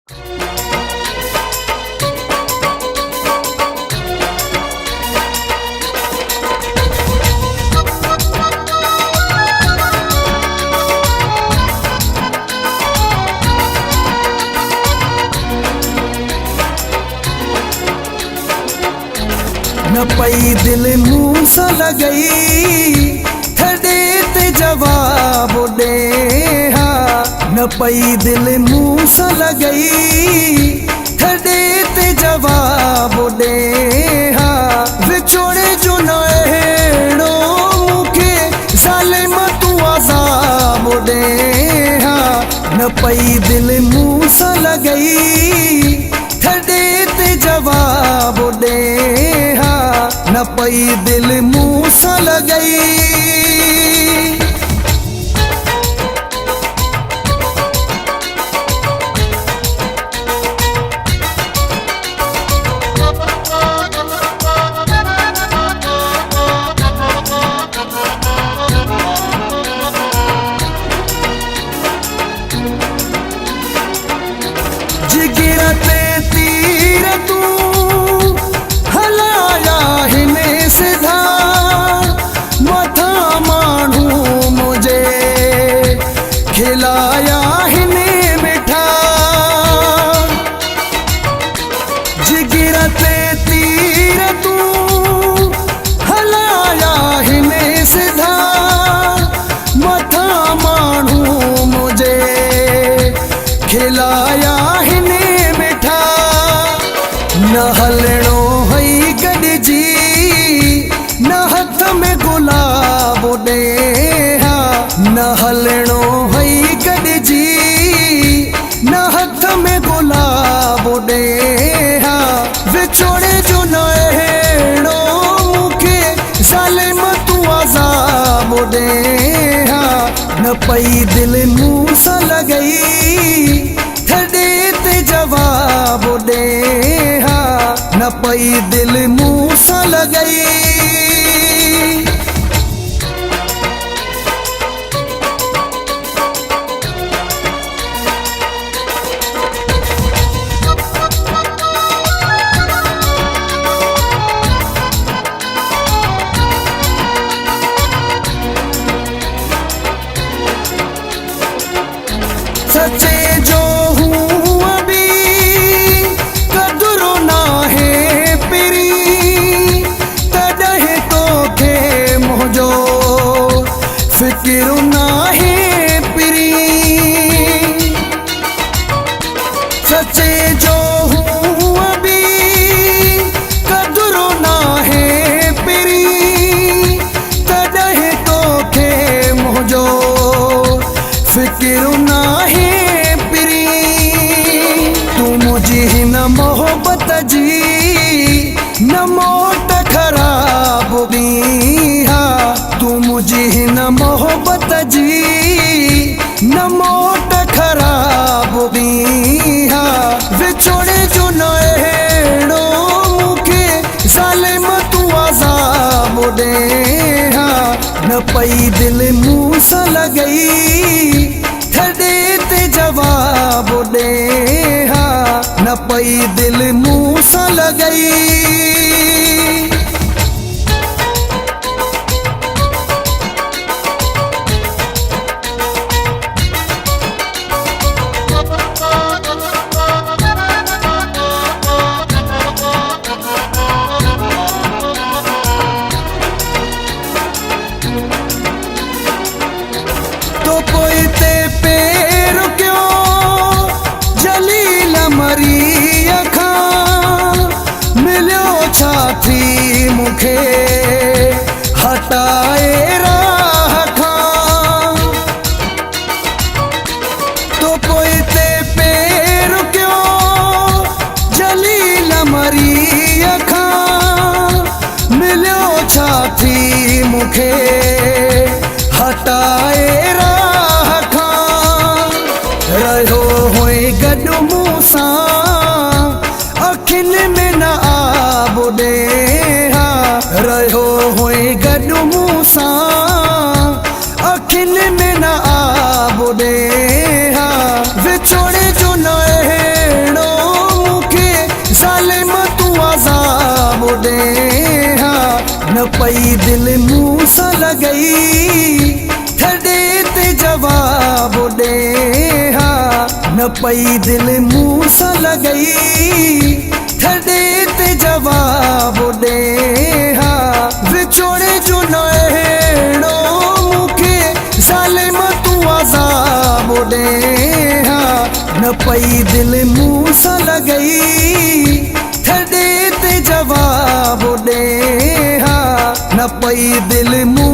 न पई दिल मुंह सा लगई थड़े ते जवाब दे न पई दिल मुंह सा लगई थड़े ते जवाब दे विछोड़े जो न अहिड़ो मूंखे ज़ालिम तू अज़ाब दे न पई दिल मुंह सा लगई थड़े ते जवाब दे न पई दिल मुंह सा लगई। जिगरा ते तीर तू हलाया हिने सिधा मथा माण्हू मुझे खिलाया हिने मिठा जिगरा ते तीर तू हलाया हिने सिधा मथा माण्हू मुझे खिलाया न हलणो हई गॾिजी न हथ में गुलाब ॾे न हलणो हई गॾिजी न हथ में गुलाब ॾे विछोड़े जो न अहिड़ो मूंखे ज़ालिम तू अज़ाब ॾे न पई दिल मुंह सा लगई थड़े ते जवाब दे न पई दिल मुंह सा लगई। सचे जो हूँ अभी कदरो ना है पिरी तॾहिं तोखे मुझो फिक्र ना है पिरी सचे जो हूँ अभी कदरो ना है पिरी तॾहिं तोखे मुझो फिक्र ना है न मोहब्बत जी न मोट खराब भी तू मुझे न मोहब्बत जी न मोट खराब भी विछोड़े जो न अहिड़ो मूंखे ज़ालिम तू अज़ाब ॾे न पई दिल मुंह सा लगई थड़े ते जवाब ॾे न पई दिल मुंह सा लगई। तो पोइ ते पैर क्यों जलील मरी अखां मिलियो छा थी मूंखे हटाए राह खां तो पोइ ते पैर क्यों जलील मरी अखां मिलियो छा थी मूंखे हटाए राह खां रहियो हुई गॾु मूं सां अखियुनि में न आब ॾे रहियो हुई गॾु मूं सां अखियुनि में न आब ॾे विछोड़े जो न पई दिल मूं सां लॻई ठॾे ते जवाब ॾे हा न पई दिल मूं सां लॻई ठॾे ते जवाब ॾे हा विछोड़े जो न अहिड़ो मूंखे ज़ालिम तूं अज़ाब ॾे हा न पई दिल मूं सां लॻई ठॾे ते जवाब ॾे हा न पई दिल मूं